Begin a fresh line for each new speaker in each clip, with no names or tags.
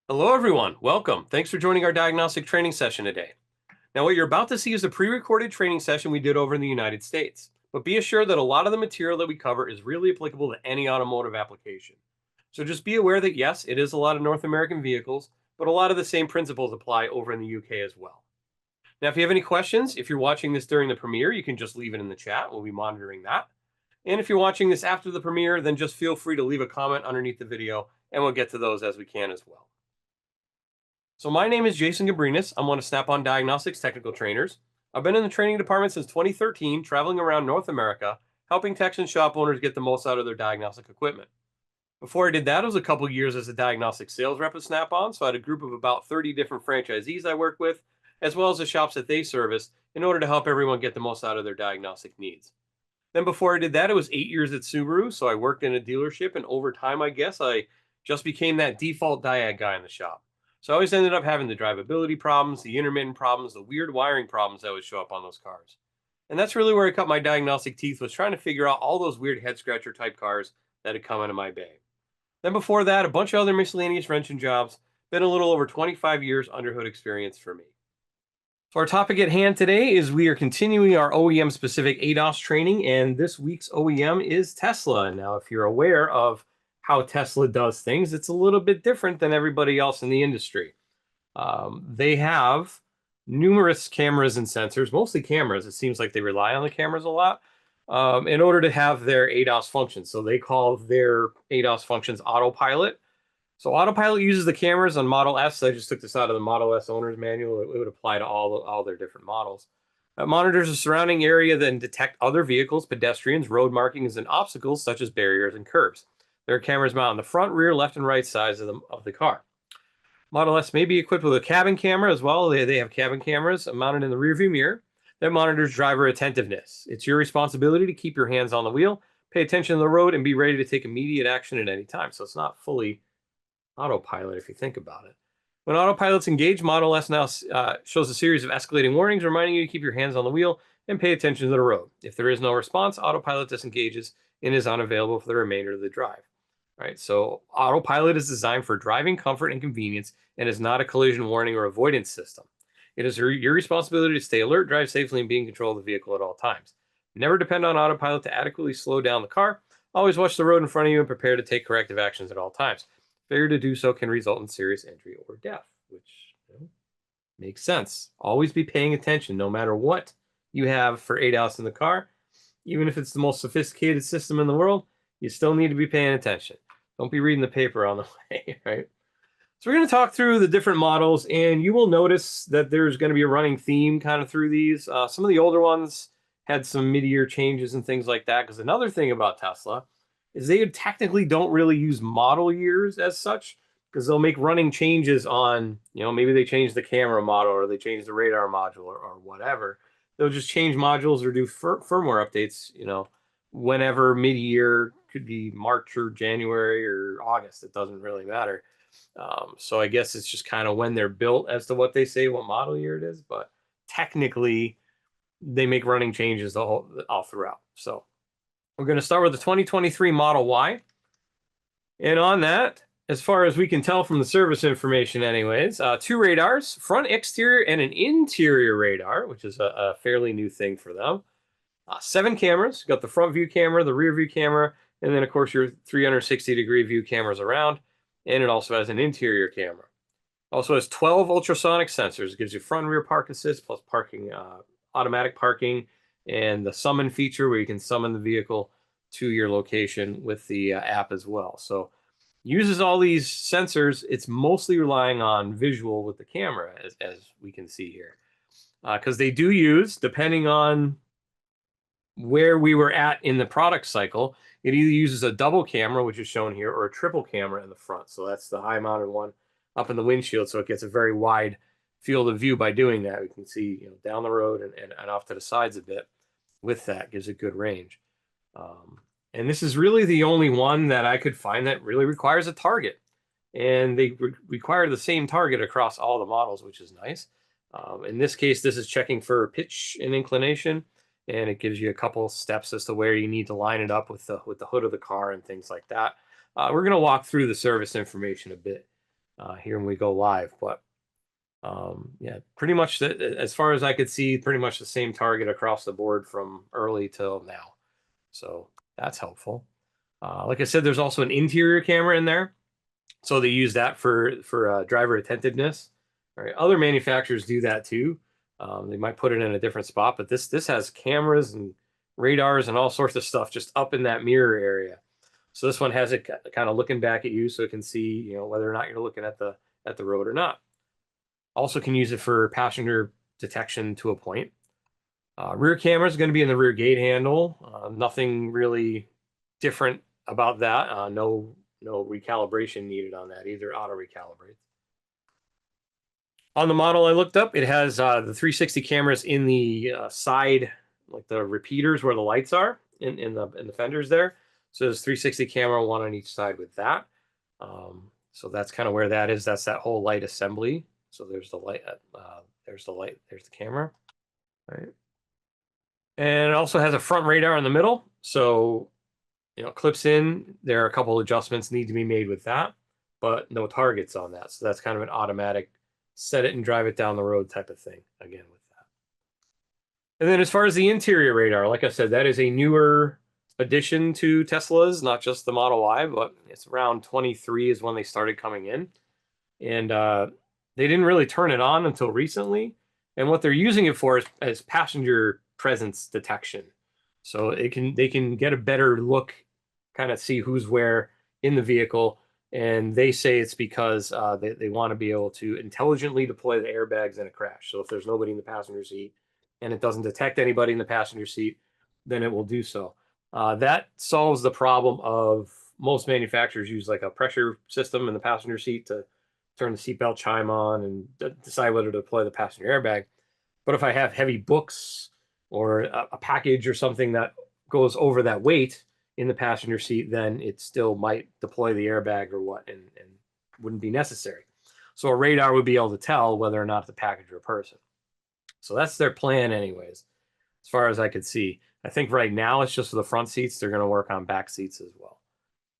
Hello, everyone. Welcome. Thanks for joining our diagnostic training session today. Now, what you're about to see is a pre recorded training session we did over in the United States. But be assured that a lot of the material that we cover is really applicable to any automotive application. So just be aware that, yes, it is a lot of North American vehicles, but a lot of the same principles apply over in the UK as well. Now, if you have any questions, if you're watching this during the premiere, you can just leave it in the chat. We'll be monitoring that. And if you're watching this after the premiere, then just feel free to leave a comment underneath the video, and we'll get to those as we can as well. So my name is Jason Gabrenas. I'm one of Snap-on Diagnostics technical trainers. I've been in the training department since 2013, traveling around North America, helping techs and shop owners get the most out of their diagnostic equipment. Before I did that, it was a couple years as a diagnostic sales rep at Snap-on, so I had a group of about 30 different franchisees I worked with, as well as the shops that they serviced, in order to help everyone get the most out of their diagnostic needs. Then before I did that, it was 8 years at Subaru, so I worked in a dealership, and over time, I guess, I just became that default diag guy in the shop. So I always ended up having the drivability problems, the intermittent problems, the weird wiring problems that would show up on those cars. And that's really where I cut my diagnostic teeth, was trying to figure out all those weird head scratcher type cars that had come into my bay. Then before that, a bunch of other miscellaneous wrenching jobs. Been a little over 25 years underhood experience for me. So our topic at hand today is we are continuing our OEM-specific ADAS training, and this week's OEM is Tesla. Now, if you're aware of how Tesla does things, it's a little bit different than everybody else in the industry. They have numerous cameras and sensors, mostly cameras. It seems like they rely on the cameras a lot in order to have their ADAS functions. So they call their ADAS functions autopilot. So autopilot uses the cameras on Model S. I just took this out of the Model S owner's manual. It would apply to all their different models. It monitors the surrounding area, then detect other vehicles, pedestrians, road markings, and obstacles such as barriers and curbs. There are cameras mounted on the front, rear, left, and right sides of the car. Model S may be equipped with a cabin camera as well. They have cabin cameras mounted in the rearview mirror that monitors driver attentiveness. It's your responsibility to keep your hands on the wheel, pay attention to the road, and be ready to take immediate action at any time. So it's not fully autopilot if you think about it. When autopilot's engaged, Model S now shows a series of escalating warnings reminding you to keep your hands on the wheel and pay attention to the road. If there is no response, autopilot disengages and is unavailable for the remainder of the drive. Right, so autopilot is designed for driving comfort and convenience and is not a collision warning or avoidance system. It is your responsibility to stay alert, drive safely, and be in control of the vehicle at all times. Never depend on autopilot to adequately slow down the car. Always watch the road in front of you and prepare to take corrective actions at all times. Failure to do so can result in serious injury or death, which makes sense. Always be paying attention no matter what you have for ADAS in the car. Even if it's the most sophisticated system in the world, you still need to be paying attention. Don't be reading the paper on the way, right? So we're going to talk through the different models, and you will notice that there's going to be a running theme kind of through these. Some of the older ones had some mid-year changes and things like that, because another thing about Tesla is they technically don't really use model years as such, because they'll make running changes on, maybe they change the camera model or they change the radar module or whatever. They'll just change modules or do firmware updates, whenever mid-year, could be March or January or August. It doesn't really matter. So I guess it's just kind of when they're built as to what they say, what model year it is. But technically, they make running changes all throughout. So we're going to start with the 2023 Model Y. And on that, as far as we can tell from the service information anyways, 2 radars, front exterior and an interior radar, which is a fairly new thing for them. 7 cameras. Got the front view camera, the rear view camera, and then, of course, your 360-degree view cameras around. And it also has an interior camera. Also has 12 ultrasonic sensors. It gives you front and rear park assist, plus parking, automatic parking, and the summon feature where you can summon the vehicle to your location with the app as well. So uses all these sensors. It's mostly relying on visual with the camera, as we can see here. Because they do use, depending on where we were at in the product cycle, it either uses a double camera, which is shown here, or a triple camera in the front. So that's the high mounted one up in the windshield. So it gets a very wide field of view by doing that. We can see down the road and off to the sides a bit with that. Gives a good range. And this is really the only one that I could find that really requires a target. And they require the same target across all the models, which is nice. In this case, this is checking for pitch and inclination, and it gives you a couple steps as to where you need to line it up with the hood of the car and things like that. We're going to walk through the service information a bit here when we go live. But yeah, pretty much as far as I could see, pretty much the same target across the board from early till now. So that's helpful. Like I said, there's also an interior camera in there. So they use that for driver attentiveness. All right, other manufacturers do that too. They might put it in a different spot, but this has cameras and radars and all sorts of stuff just up in that mirror area. So this one has it kind of looking back at you, so it can see whether or not you're looking at the road or not. Also can use it for passenger detection to a point. Rear camera is going to be in the rear gate handle. Nothing really different about that. No recalibration needed on that either. Auto recalibrate. On the model I looked up, it has the 360 cameras in the side, like the repeaters where the lights are in the fenders there. So there's 360 camera, one on each side with that. So that's kind of where that is. That's that whole light assembly. So there's the light. There's the light. There's the camera. Right. And it also has a front radar in the middle. So clips in. There are a couple adjustments need to be made with that, but no targets on that. So that's kind of an automatic set it and drive it down the road type of thing again with that. And then as far as the interior radar, like I said, that is a newer addition to Tesla's, not just the Model Y, but it's around 23 is when they started coming in. And they didn't really turn it on until recently. And what they're using it for is passenger presence detection. So they can get a better look, kind of see who's where in the vehicle. And they say it's because they want to be able to intelligently deploy the airbags in a crash. So if there's nobody in the passenger seat and it doesn't detect anybody in the passenger seat, then it will do so. That solves the problem of most manufacturers use like a pressure system in the passenger seat to turn the seatbelt chime on and decide whether to deploy the passenger airbag. But if I have heavy books or a package or something that goes over that weight in the passenger seat, then it still might deploy the airbag or what, and wouldn't be necessary. So a radar would be able to tell whether or not it's a package or a person. So that's their plan anyways, as far as I could see. I think right now it's just for the front seats. They're going to work on back seats as well.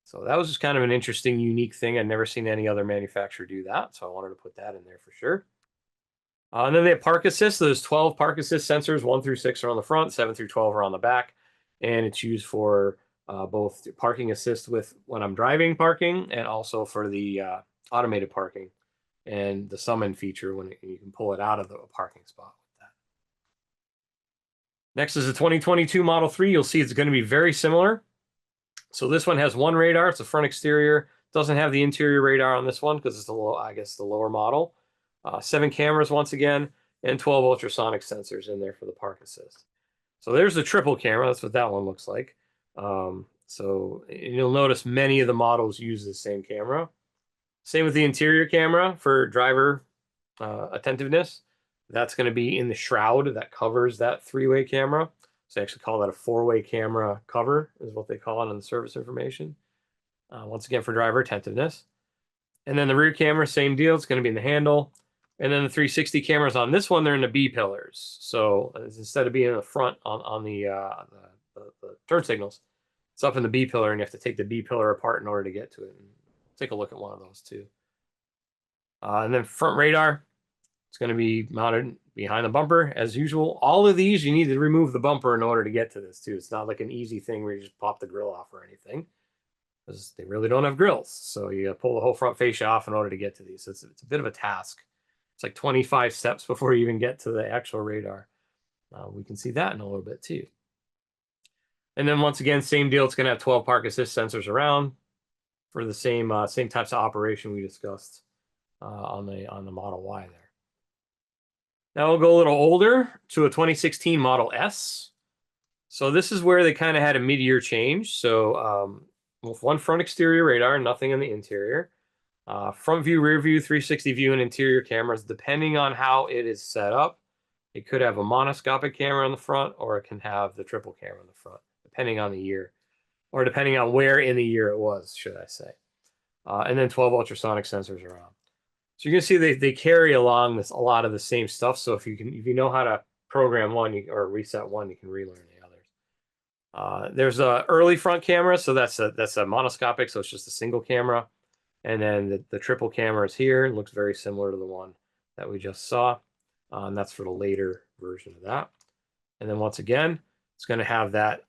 So that was just kind of an interesting, unique thing. I'd never seen any other manufacturer do that. So I wanted to put that in there for sure. And then they have park assist. So there's 12 park assist sensors, 1 through 6 are on the front, 7 through 12 are on the back. And it's used for both parking assist with when I'm driving parking and also for the automated parking and the summon feature when you can pull it out of the parking spot with that. Next is the 2022 Model 3. You'll see it's going to be very similar. So this one has one radar. It's a front exterior. Doesn't have the interior radar on this one because it's the lower model. 7 cameras once again, and 12 ultrasonic sensors in there for the park assist. So there's the triple camera. That's what that one looks like. So you'll notice many of the models use the same camera. Same with the interior camera for driver attentiveness. That's going to be in the shroud that covers that 3-way camera. So they actually call that a 4-way camera cover is what they call it on the service information. Once again, for driver attentiveness. And then the rear camera, same deal. It's going to be in the handle. And then the 360 cameras on this one, they're in the B pillars. So instead of being in the front on the turn signals, it's up in the B pillar, and you have to take the B pillar apart in order to get to it. And take a look at one of those too. And then front radar, it's going to be mounted behind the bumper as usual. All of these, you need to remove the bumper in order to get to this too. It's not like an easy thing where you just pop the grill off or anything, because they really don't have grills. So you pull the whole front fascia off in order to get to these. So it's a bit of a task. It's like 25 steps before you even get to the actual radar. We can see that in a little bit too. And then once again, same deal. It's going to have 12 park assist sensors around for the same types of operation we discussed on the Model Y there. Now we'll go a little older to a 2016 Model S. So this is where they kind of had a mid-year change. So with one front exterior radar, nothing in the interior. Front view, rear view, 360 view, and interior cameras, depending on how it is set up. It could have a monoscopic camera in the front, or it can have the triple camera in the front, depending on the year, or depending on where in the year it was, should I say. And then 12 ultrasonic sensors around. So you can see they carry along a lot of the same stuff. So if you know how to program one or reset one, you can relearn the others. There's a early front camera, so that's a monoscopic, so it's just a single camera. And then the triple camera is here. It looks very similar to the one that we just saw. And that's for the later version of that. And then once again, it's going to have that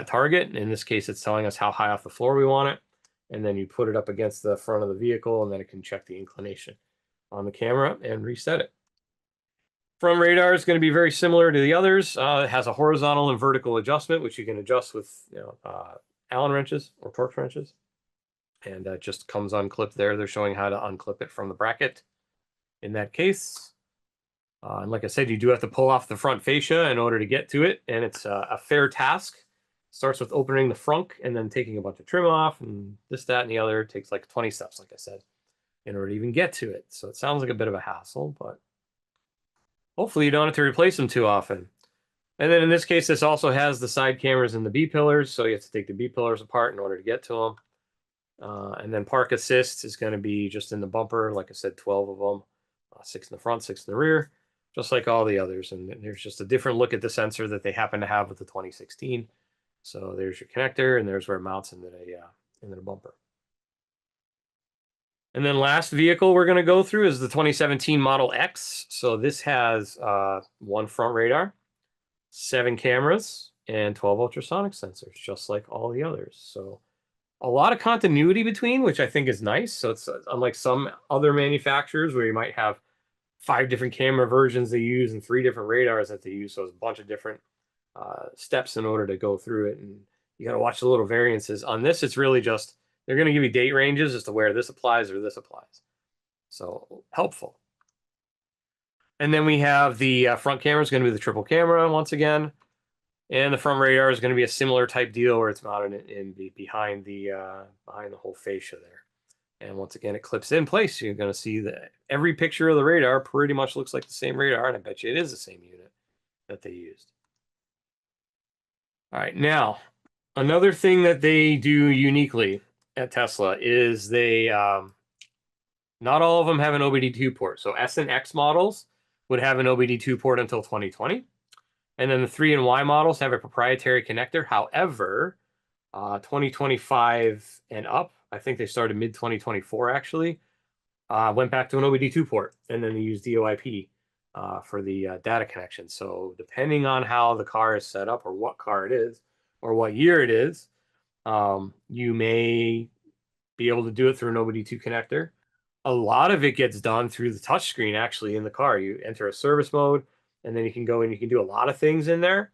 target. In this case, it's telling us how high off the floor we want it. And then you put it up against the front of the vehicle, and then it can check the inclination on the camera and reset it. Front radar is going to be very similar to the others. It has a horizontal and vertical adjustment, which you can adjust with Allen wrenches or Torx wrenches. And it just comes unclipped there. They're showing how to unclip it from the bracket in that case. And like I said, you do have to pull off the front fascia in order to get to it. And it's a fair task. Starts with opening the frunk and then taking a bunch of trim off and this, that, and the other. It takes like 20 steps, like I said, in order to even get to it. So it sounds like a bit of a hassle, but hopefully you don't have to replace them too often. And then in this case, this also has the side cameras and the B-pillars. So you have to take the B-pillars apart in order to get to them. And then park assist is going to be just in the bumper. Like I said, 12 of them, 6 in the front, 6 in the rear, just like all the others. And there's just a different look at the sensor that they happen to have with the 2016. So there's your connector, and there's where it mounts into the bumper. And then last vehicle we're going to go through is the 2017 Model X. So this has 1 front radar, 7 cameras, and 12 ultrasonic sensors, just like all the others. So a lot of continuity between, which I think is nice. So it's unlike some other manufacturers where you might have 5 different camera versions they use and 3 different radars that they use. So it's a bunch of different steps in order to go through it. And you got to watch the little variances. On this, it's really just, they're going to give you date ranges as to where this applies or this applies. So helpful. And then we have the front camera is going to be the triple camera once again. And the front radar is going to be a similar type deal where it's mounted behind the whole fascia there. And once again, it clips in place. You're going to see that every picture of the radar pretty much looks like the same radar, and I bet you it is the same unit that they used. All right, now another thing that they do uniquely at Tesla is they not all of them have an OBD2 port. So S and X models would have an OBD2 port until 2020. And then the 3 and Y models have a proprietary connector. However, 2025 and up, I think they started mid-2024 actually, went back to an OBD2 port, and then they used DOIP for the data connection. So depending on how the car is set up or what car it is or what year it is, you may be able to do it through an OBD2 connector. A lot of it gets done through the touchscreen actually in the car. You enter a service mode, and then you can go and you can do a lot of things in there.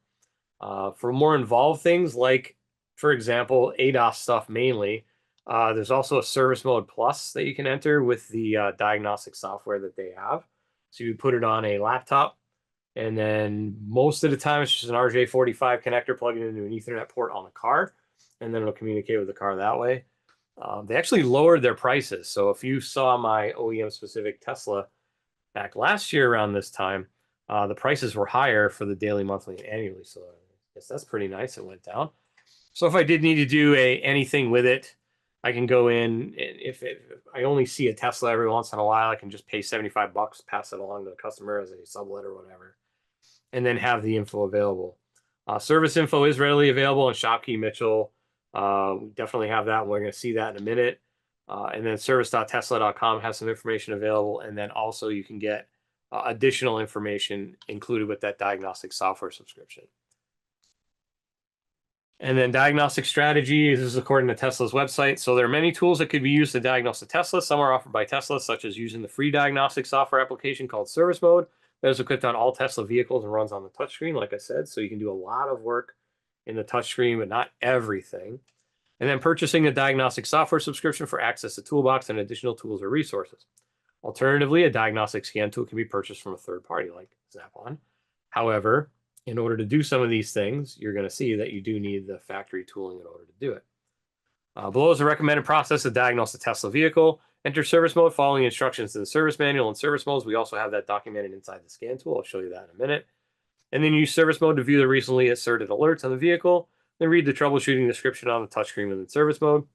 For more involved things like, for example, ADAS stuff mainly, there's also a service mode plus that you can enter with the diagnostic software that they have. So you put it on a laptop, and then most of the time it's just an RJ45 connector plugging into an Ethernet port on the car, and then it'll communicate with the car that way. They actually lowered their prices. So if you saw my OEM-specific Tesla back last year around this time, the prices were higher for the daily, monthly, and annually. So I guess that's pretty nice. It went down. So if I did need to do anything with it, I can go in. If I only see a Tesla every once in a while, I can just pay $75, pass it along to the customer as a sublet or whatever, and then have the info available. Service info is readily available on ShopKey Mitchell. We definitely have that. We're going to see that in a minute. And then service.tesla.com has some information available. And then also you can get additional information included with that diagnostic software subscription. And then diagnostic strategy is according to Tesla's website. So there are many tools that could be used to diagnose a Tesla. Some are offered by Tesla, such as using the free diagnostic software application called Service Mode that is equipped on all Tesla vehicles and runs on the touchscreen, like I said. So you can do a lot of work in the touchscreen, but not everything. And then purchasing a diagnostic software subscription for access to Toolbox and additional tools or resources. Alternatively, a diagnostic scan tool can be purchased from a third party like Snap-on. However, in order to do some of these things, you're going to see that you do need the factory tooling in order to do it. Below is a recommended process to diagnose a Tesla vehicle. Enter service mode following instructions in the service manual and service modes. We also have that documented inside the scan tool. I'll show you that in a minute. And then use service mode to view the recently inserted alerts on the vehicle. Then read the troubleshooting description on the touchscreen within service mode.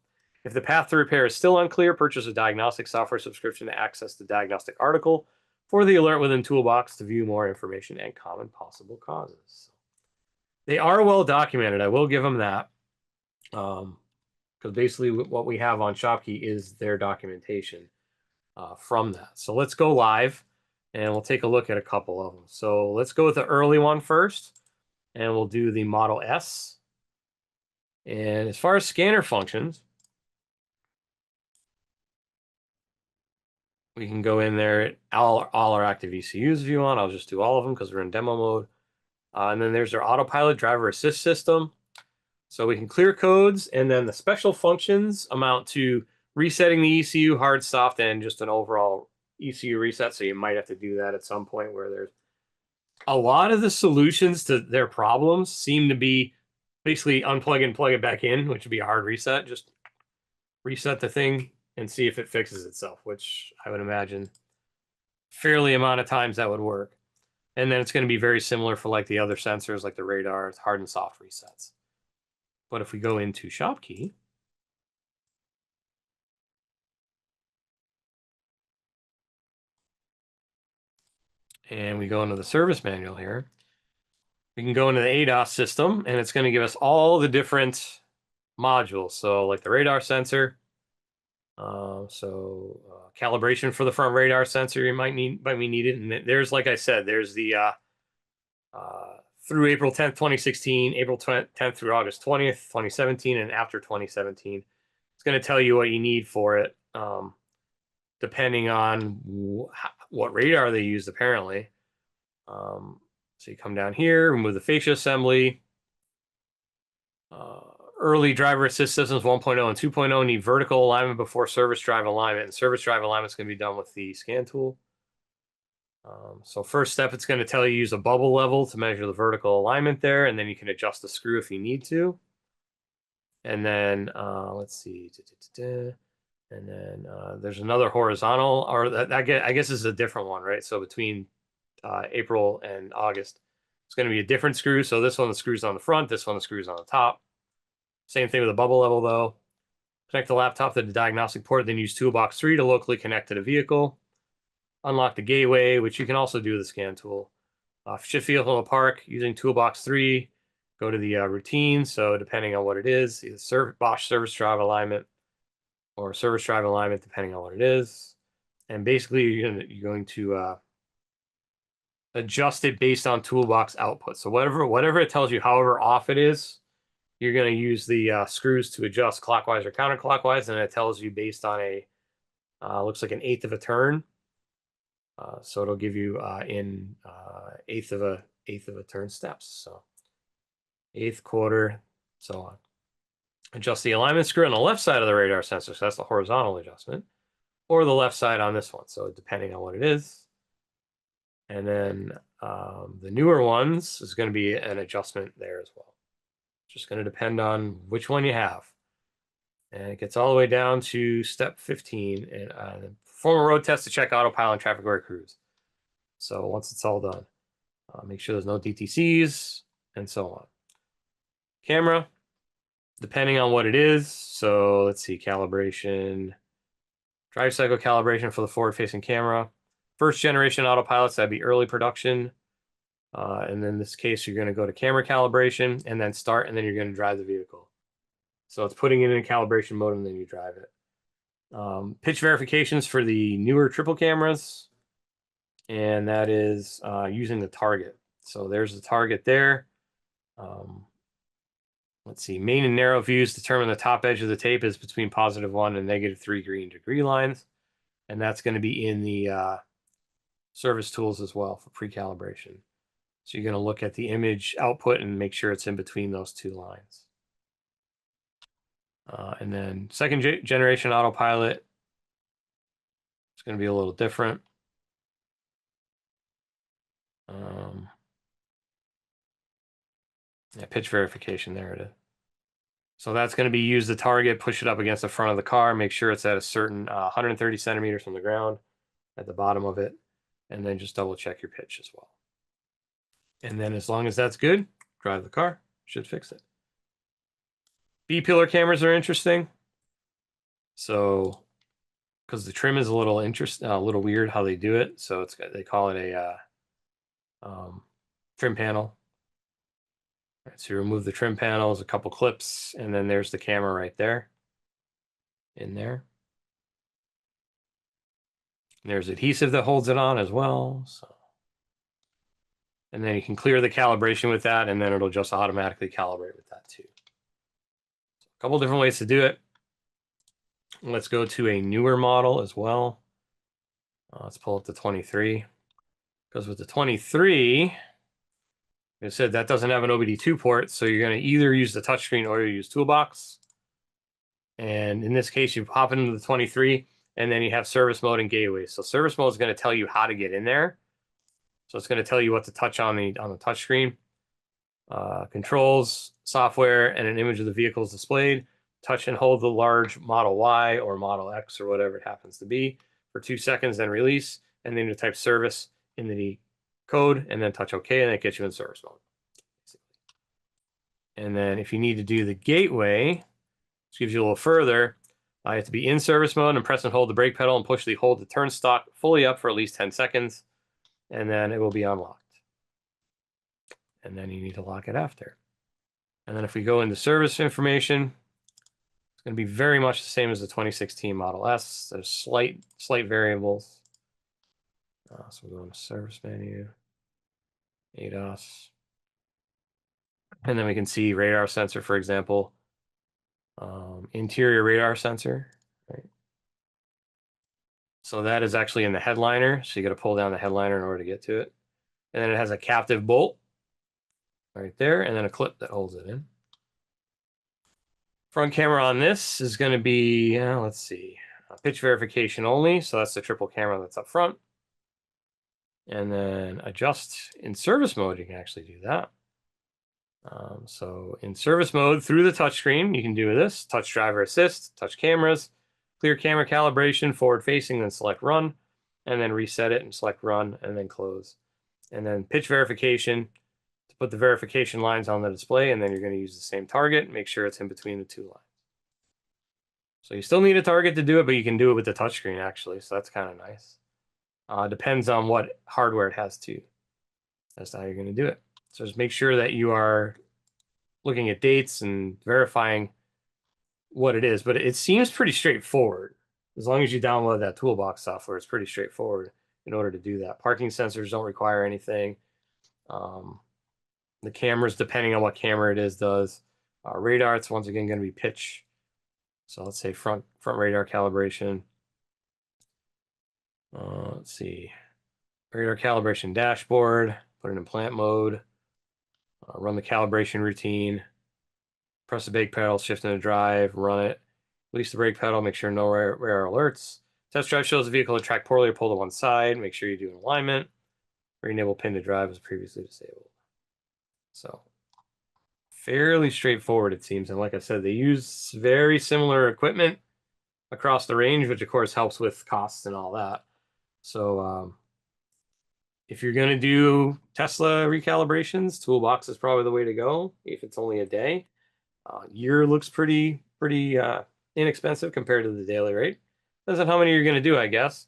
If the path to repair is still unclear, purchase a diagnostic software subscription to access the diagnostic article for the alert within Toolbox to view more information and common possible causes. They are well documented. I will give them that. because basically what we have on Shopkey is their documentation from that. So let's go live, and we'll take a look at a couple of them. So let's go with the early one first, and we'll do the Model S. And as far as scanner functions, we can go in there at all our active ECUs if you want. I'll just do all of them because we're in demo mode. And then there's our autopilot driver assist system. So we can clear codes, and then the special functions amount to resetting the ECU, hard, soft, and just an overall ECU reset. So you might have to do that at some point, where there's a lot of the solutions to their problems seem to be basically unplug and plug it back in, which would be a hard reset. Just reset the thing and see if it fixes itself, which I would imagine fairly amount of times that would work. And then it's going to be very similar for like the other sensors, like the radar, hard and soft resets. But if we go into Shopkey, and we go into the service manual here, we can go into the ADAS system, and it's going to give us all the different modules. So like the radar sensor, calibration for the front radar sensor you might be needed. And there's, like I said, there's the through April 10th, 2016, April 10th through August 20th, 2017, and after 2017. It's going to tell you what you need for it, depending on what radar they used, apparently. So you come down here, remove the fascia assembly. Early driver assist systems 1.0 and 2.0 need vertical alignment before service drive alignment, and service drive alignment is going to be done with the scan tool. So first step, it's going to tell you use a bubble level to measure the vertical alignment there, and then you can adjust the screw if you need to. And then let's see, and then there's another horizontal, or that I guess is a different one, right? So between April and August, it's going to be a different screw. So this one, the screw's on the front, this one, the screw's on the top. Same thing with the bubble level, though. Connect the laptop to the diagnostic port, then use Toolbox 3 to locally connect to the vehicle. Unlock the gateway, which you can also do with the scan tool. Shift vehicle to park using Toolbox 3. Go to the routine. So depending on what it is, either Bosch service drive alignment or service drive alignment, depending on what it is. And basically, you're going to adjust it based on Toolbox output. So whatever it tells you, however off it is, you're going to use the screws to adjust clockwise or counterclockwise, and it tells you based on a looks like 1/8 of a turn. So it'll give you in 1/8 of a turn steps. So 1/8, quarter, so on. Adjust the alignment screw on the left side of the radar sensor. So that's the horizontal adjustment, or the left side on this one. So depending on what it is. And then the newer ones is going to be an adjustment there as well. Just going to depend on which one you have. And it gets all the way down to step 15, and perform a road test to check autopilot and traffic aware cruise. So once it's all done, make sure there's no DTCs and so on. Camera, depending on what it is. So let's see, calibration, drive cycle calibration for the forward-facing camera. First generation autopilots, that'd be early production. And in this case, you're going to go to camera calibration and then start, and then you're going to drive the vehicle. So it's putting it in calibration mode, and then you drive it. Pitch verifications for the newer triple cameras, and that is using the target. So there's the target there. Let's see, main and narrow views determine the top edge of the tape is between +1 and -3 green degree lines, and that's going to be in the service tools as well for pre-calibration. So you're going to look at the image output and make sure it's in between those two lines. And then second generation autopilot, it's going to be a little different. Yeah, pitch verification, there it is. So that's going to be use the target, push it up against the front of the car, make sure it's at a certain 130 centimeters from the ground at the bottom of it, and then just double check your pitch as well. And then as long as that's good, drive the car, should fix it. B-pillar cameras are interesting. So, because the trim is a little weird how they do it. So they call it a trim panel. Right, so you remove the trim panels, a couple clips, and then there's the camera right there. in there. There's adhesive that holds it on as well. So, and then you can clear the calibration with that, and then it'll just automatically calibrate with that too. So a couple different ways to do it. Let's go to a newer model as well. Let's pull up the 23. Because with the 23, like I said, that doesn't have an OBD2 port, so you're going to either use the touchscreen or you use Toolbox. And in this case, you pop into the 23, and then you have service mode and gateway. So service mode is going to tell you how to get in there. So it's going to tell you what to touch on the touchscreen. Controls, software, and an image of the vehicle is displayed. Touch and hold the large Model Y or Model X or whatever it happens to be for 2 seconds, then release, and then you type service in the code, and then touch OK, and that gets you in service mode. And then if you need to do the gateway, which gives you a little further, you have to be in service mode and press and hold the brake pedal and push the hold to turn stock fully up for at least 10 seconds, and then it will be unlocked. And then you need to lock it after. And then if we go into service information, it's going to be very much the same as the 2016 Model S. There's slight variables. So we'll go into service menu, ADAS. And then we can see radar sensor, for example, interior radar sensor, right? So that is actually in the headliner. So you got to pull down the headliner in order to get to it. And then it has a captive bolt right there, and then a clip that holds it in. Front camera on this is going to be, let's see, pitch verification only. So that's the triple camera that's up front. And then adjust in service mode, you can actually do that. So in service mode, through the touchscreen, you can do this: touch driver assist, touch cameras, clear camera calibration, forward facing, then select run, and then reset it and select run, and then close. And then pitch verification to put the verification lines on the display, and then you're going to use the same target. Make sure it's in between the 2 lines. So you still need a target to do it, but you can do it with the touchscreen actually. So that's kind of nice. Depends on what hardware it has too. That's how you're going to do it. So just make sure that you are looking at dates and verifying what it is. But it seems pretty straightforward. As long as you download that Toolbox software, it's pretty straightforward in order to do that. Parking sensors don't require anything. The cameras, depending on what camera it is, does. Radar, it's once again going to be pitch. So let's say front radar calibration. Let's see. Radar calibration dashboard. Put it in plant mode. Run the calibration routine. Press the brake pedal, shift into drive, run it. Release the brake pedal, make sure no rare alerts. Test drive shows the vehicle to track poorly or pull to one side. Make sure you do an alignment. Re-enable pin to drive as previously disabled. So fairly straightforward, it seems. And like I said, they use very similar equipment across the range, which of course helps with costs and all that. So if you're going to do Tesla recalibrations, Toolbox is probably the way to go if it's only a day. Year looks pretty inexpensive compared to the daily rate. Depends on how many you're going to do, I guess.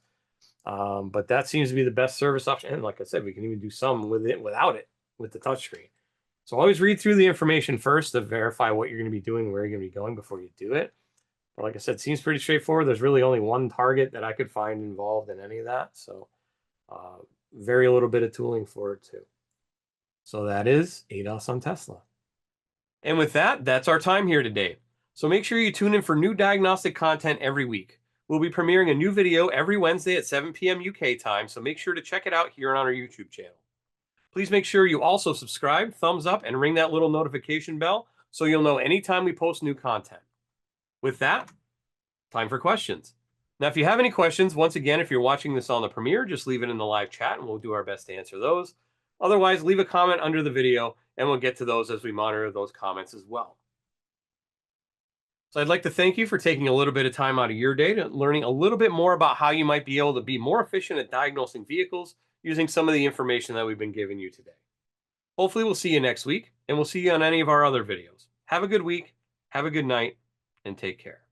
But that seems to be the best service option. And like I said, we can even do some with it without it with the touchscreen. So always read through the information first to verify what you're going to be doing, where you're going to be going before you do it. But like I said, it seems pretty straightforward. There's really only one target that I could find involved in any of that. So very little bit of tooling for it too. So that is ADAS on Tesla. And with that, that's our time here today. So make sure you tune in for new diagnostic content every week. We'll be premiering a new video every Wednesday at 7 p.m. UK time, so make sure to check it out here on our YouTube channel. Please make sure you also subscribe, thumbs up, and ring that little notification bell so you'll know anytime we post new content. With that, time for questions. Now, if you have any questions, once again, if you're watching this on the premiere, just leave it in the live chat and we'll do our best to answer those. Otherwise, leave a comment under the video and we'll get to those as we monitor those comments as well. So I'd like to thank you for taking a little bit of time out of your day to learning a little bit more about how you might be able to be more efficient at diagnosing vehicles using some of the information that we've been giving you today. Hopefully we'll see you next week, and we'll see you on any of our other videos. Have a good week, have a good night, and take care.